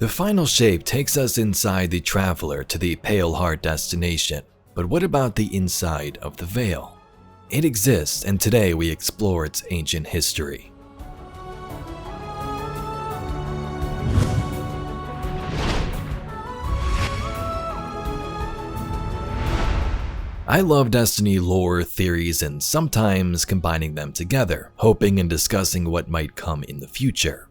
The final shape takes us inside the Traveler to the Pale Heart destination, but what about the inside of the Veil? It exists, and today we explore its ancient history. I love Destiny lore, theories, and sometimes combining them together, hoping and discussing what might come in the future.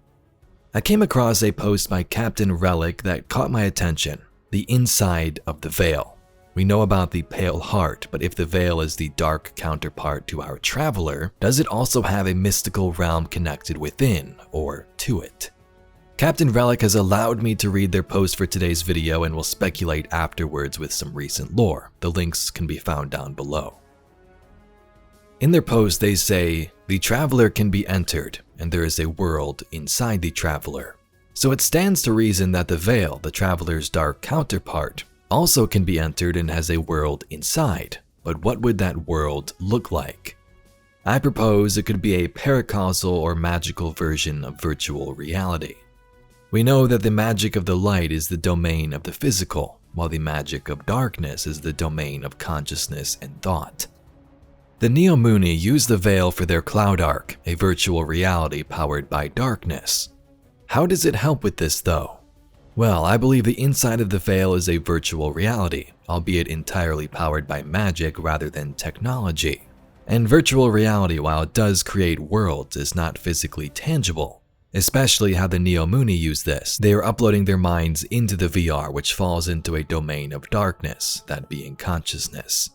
I came across a post by Captain Relic that caught my attention: the inside of the Veil. We know about the Pale Heart, but if the Veil is the dark counterpart to our Traveler, does it also have a mystical realm connected within or to it? Captain Relic has allowed me to read their post for today's video and will speculate afterwards with some recent lore. The links can be found down below. In their post they say, the Traveler can be entered, and there is a world inside the Traveler. So it stands to reason that the Veil, the Traveler's dark counterpart, also can be entered and has a world inside. But what would that world look like? I propose it could be a paracausal or magical version of virtual reality. We know that the magic of the light is the domain of the physical, while the magic of darkness is the domain of consciousness and thought. The Neomuni use the Veil for their Cloud Ark, a virtual reality powered by darkness. How does it help with this though? Well, I believe the inside of the Veil is a virtual reality, albeit entirely powered by magic rather than technology. And virtual reality, while it does create worlds, is not physically tangible. Especially how the Neomuni use this. They are uploading their minds into the VR, which falls into a domain of darkness, that being consciousness.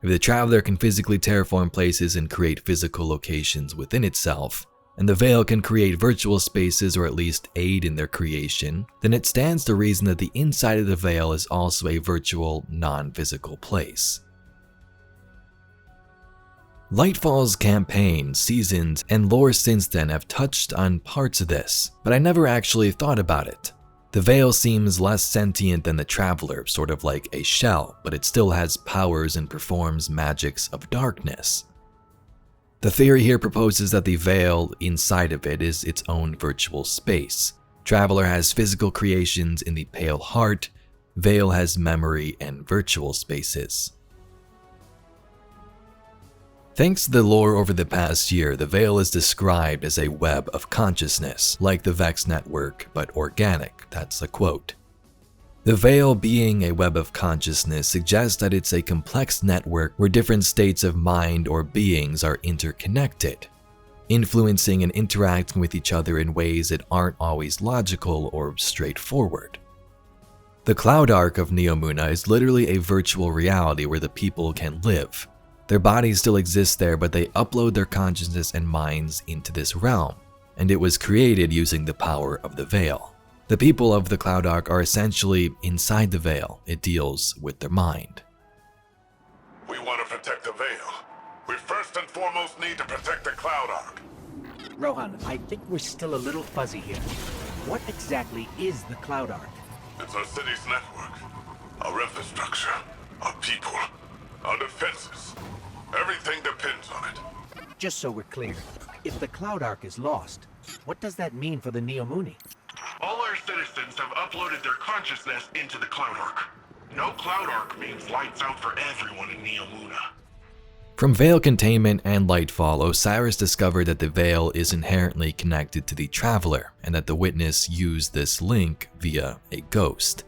If the Traveler can physically terraform places and create physical locations within itself, and the Veil can create virtual spaces or at least aid in their creation, then it stands to reason that the inside of the Veil is also a virtual, non-physical place. Lightfall's campaign, seasons, and lore since then have touched on parts of this, but I never actually thought about it. The Veil seems less sentient than the Traveler, sort of like a shell, but it still has powers and performs magics of darkness. The theory here proposes that the Veil inside of it is its own virtual space. Traveler has physical creations in the Pale Heart, Veil has memory and virtual spaces. Thanks to the lore over the past year, the Veil is described as a web of consciousness, like the Vex network, but organic. That's a quote. The Veil being a web of consciousness suggests that it's a complex network where different states of mind or beings are interconnected, influencing and interacting with each other in ways that aren't always logical or straightforward. The Cloud Ark of Neomuna is literally a virtual reality where the people can live. Their bodies still exist there, but they upload their consciousness and minds into this realm, and it was created using the power of the Veil. The people of the Cloud Ark are essentially inside the Veil. It deals with their mind. We want to protect the Veil. We first and foremost need to protect the Cloud Ark. Rohan, I think we're still a little fuzzy here. What exactly is the Cloud Ark? It's our city's network, our infrastructure, our people, our defenses. Everything depends on it. Just so we're clear, if the Cloud Ark is lost, what does that mean for the Neomuni? All our citizens have uploaded their consciousness into the Cloud Ark. No Cloud Ark means lights out for everyone in Neomuna. From Veil containment and Lightfall, Osiris discovered that the Veil is inherently connected to the Traveler, and that the Witness used this link via a ghost.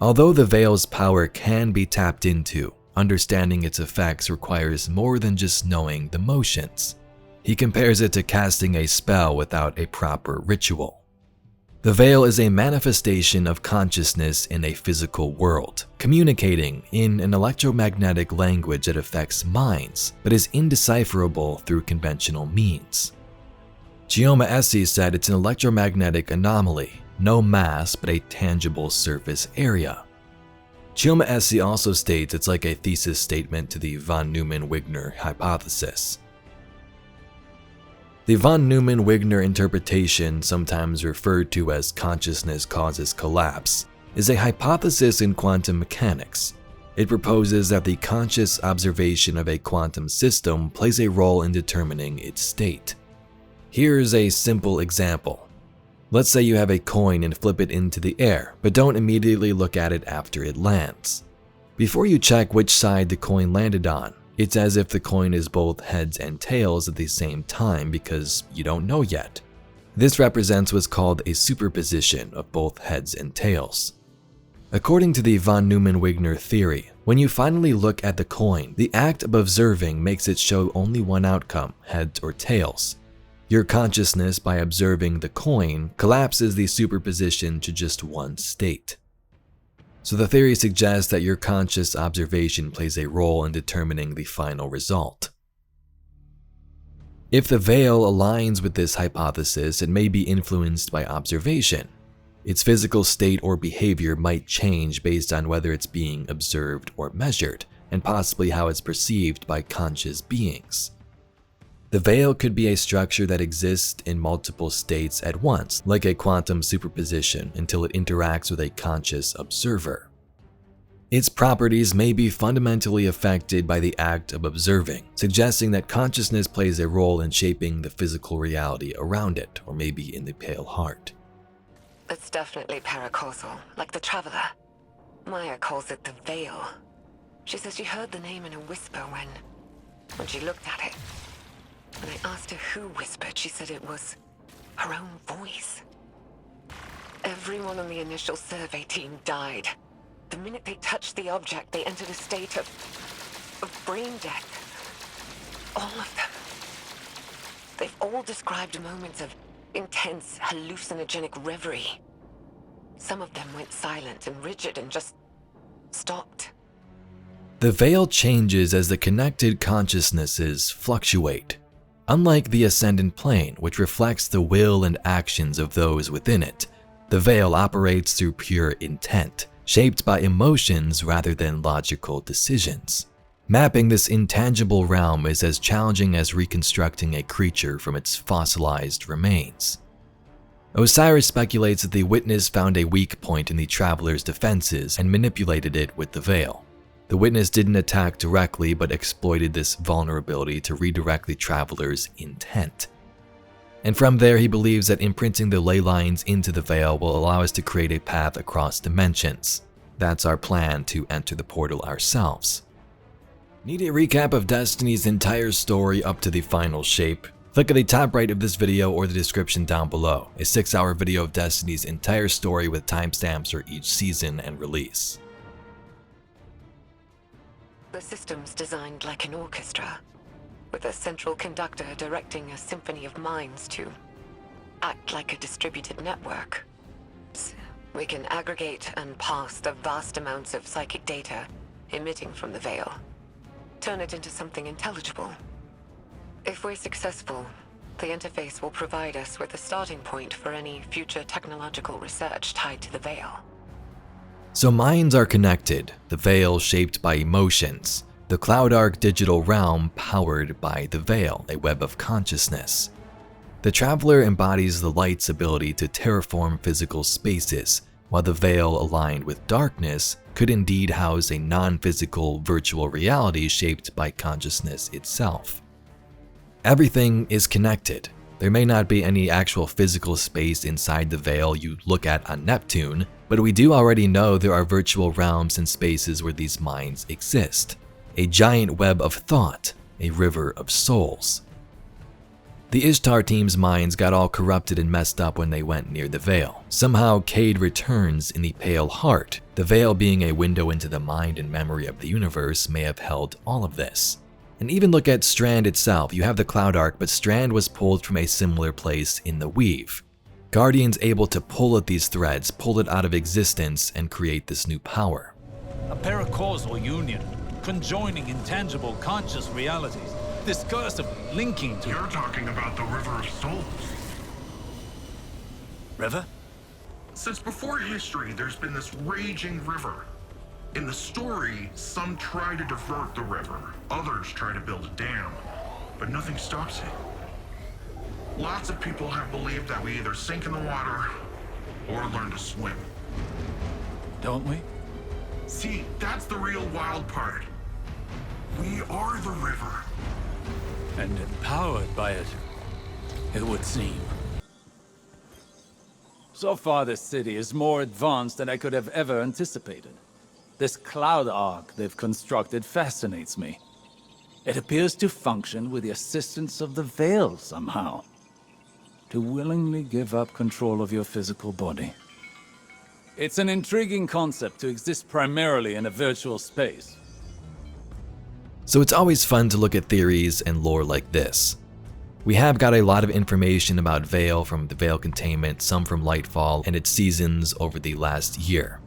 Although the Veil's power can be tapped into, understanding its effects requires more than just knowing the motions. He compares it to casting a spell without a proper ritual. The Veil is a manifestation of consciousness in a physical world, communicating in an electromagnetic language that affects minds, but is indecipherable through conventional means. Chioma Essie said it's an electromagnetic anomaly, no mass but a tangible surface area. Chioma Essie also states it's like a thesis statement to the von Neumann-Wigner hypothesis. The von Neumann-Wigner interpretation, sometimes referred to as consciousness causes collapse, is a hypothesis in quantum mechanics. It proposes that the conscious observation of a quantum system plays a role in determining its state. Here's a simple example. Let's say you have a coin and flip it into the air, but don't immediately look at it after it lands. Before you check which side the coin landed on, it's as if the coin is both heads and tails at the same time because you don't know yet. This represents what's called a superposition of both heads and tails. According to the von Neumann-Wigner theory, when you finally look at the coin, the act of observing makes it show only one outcome, heads or tails. Your consciousness, by observing the coin, collapses the superposition to just one state. So the theory suggests that your conscious observation plays a role in determining the final result. If the veil aligns with this hypothesis, it may be influenced by observation. Its physical state or behavior might change based on whether it's being observed or measured, and possibly how it's perceived by conscious beings. The veil could be a structure that exists in multiple states at once, like a quantum superposition, until it interacts with a conscious observer. Its properties may be fundamentally affected by the act of observing, suggesting that consciousness plays a role in shaping the physical reality around it, or maybe in the pale heart. It's definitely paracausal, like the Traveler. Maya calls it the Veil. She says she heard the name in a whisper when she looked at it. When I asked her who whispered, she said it was her own voice. Everyone on the initial survey team died. The minute they touched the object, they entered a state of brain death. All of them. They've all described moments of intense, hallucinogenic reverie. Some of them went silent and rigid and just stopped. The veil changes as the connected consciousnesses fluctuate. Unlike the ascendant plane, which reflects the will and actions of those within it, the veil operates through pure intent, shaped by emotions rather than logical decisions. Mapping this intangible realm is as challenging as reconstructing a creature from its fossilized remains. Osiris speculates that the Witness found a weak point in the Traveler's defenses and manipulated it with the veil. The Witness didn't attack directly but exploited this vulnerability to redirect the Traveler's intent. And from there, he believes that imprinting the ley lines into the veil will allow us to create a path across dimensions. That's our plan to enter the portal ourselves. Need a recap of Destiny's entire story up to the final shape? Click at the top right of this video or the description down below, a 6-hour video of Destiny's entire story with timestamps for each season and release. The system's designed like an orchestra, with a central conductor directing a symphony of minds to act like a distributed network. We can aggregate and pass the vast amounts of psychic data emitting from the veil, turn it into something intelligible. If we're successful, the interface will provide us with a starting point for any future technological research tied to the veil. So minds are connected, the veil shaped by emotions, the CloudArk digital realm powered by the veil, a web of consciousness. The Traveler embodies the light's ability to terraform physical spaces, while the veil aligned with darkness could indeed house a non-physical virtual reality shaped by consciousness itself. Everything is connected. There may not be any actual physical space inside the veil you look at on Neptune, but we do already know there are virtual realms and spaces where these minds exist. A giant web of thought, a river of souls. The Ishtar team's minds got all corrupted and messed up when they went near the veil. Somehow Cade returns in the Pale Heart. The veil, being a window into the mind and memory of the universe, may have held all of this. And even look at Strand itself. You have the CloudArk, but Strand was pulled from a similar place in the Weave. Guardian's able to pull at these threads, pull it out of existence, and create this new power. A paracausal union, conjoining intangible conscious realities, discursively linking to... You're talking about the River of Souls. River? Since before history, there's been this raging river. In the story, some try to divert the river, others try to build a dam, but nothing stops it. Lots of people have believed that we either sink in the water or learn to swim. Don't we? See, that's the real wild part. We are the river. And empowered by it, it would seem. So far, this city is more advanced than I could have ever anticipated. This cloud arc they've constructed fascinates me. It appears to function with the assistance of the Veil somehow. To willingly give up control of your physical body. It's an intriguing concept to exist primarily in a virtual space. So it's always fun to look at theories and lore like this. We have got a lot of information about Veil from the Veil Containment, some from Lightfall and its seasons over the last year.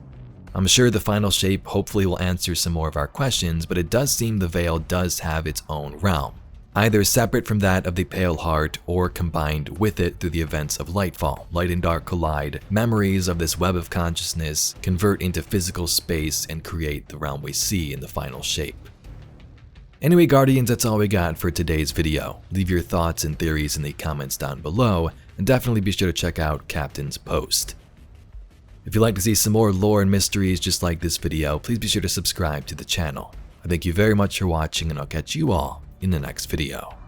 I'm sure the final shape hopefully will answer some more of our questions, but it does seem the Veil does have its own realm, either separate from that of the Pale Heart or combined with it through the events of Lightfall. Light and dark collide, memories of this web of consciousness convert into physical space and create the realm we see in the final shape. Anyway, Guardians, that's all we got for today's video. Leave your thoughts and theories in the comments down below, and definitely be sure to check out Captain's post. If you'd like to see some more lore and mysteries just like this video, please be sure to subscribe to the channel. I thank you very much for watching, and I'll catch you all in the next video.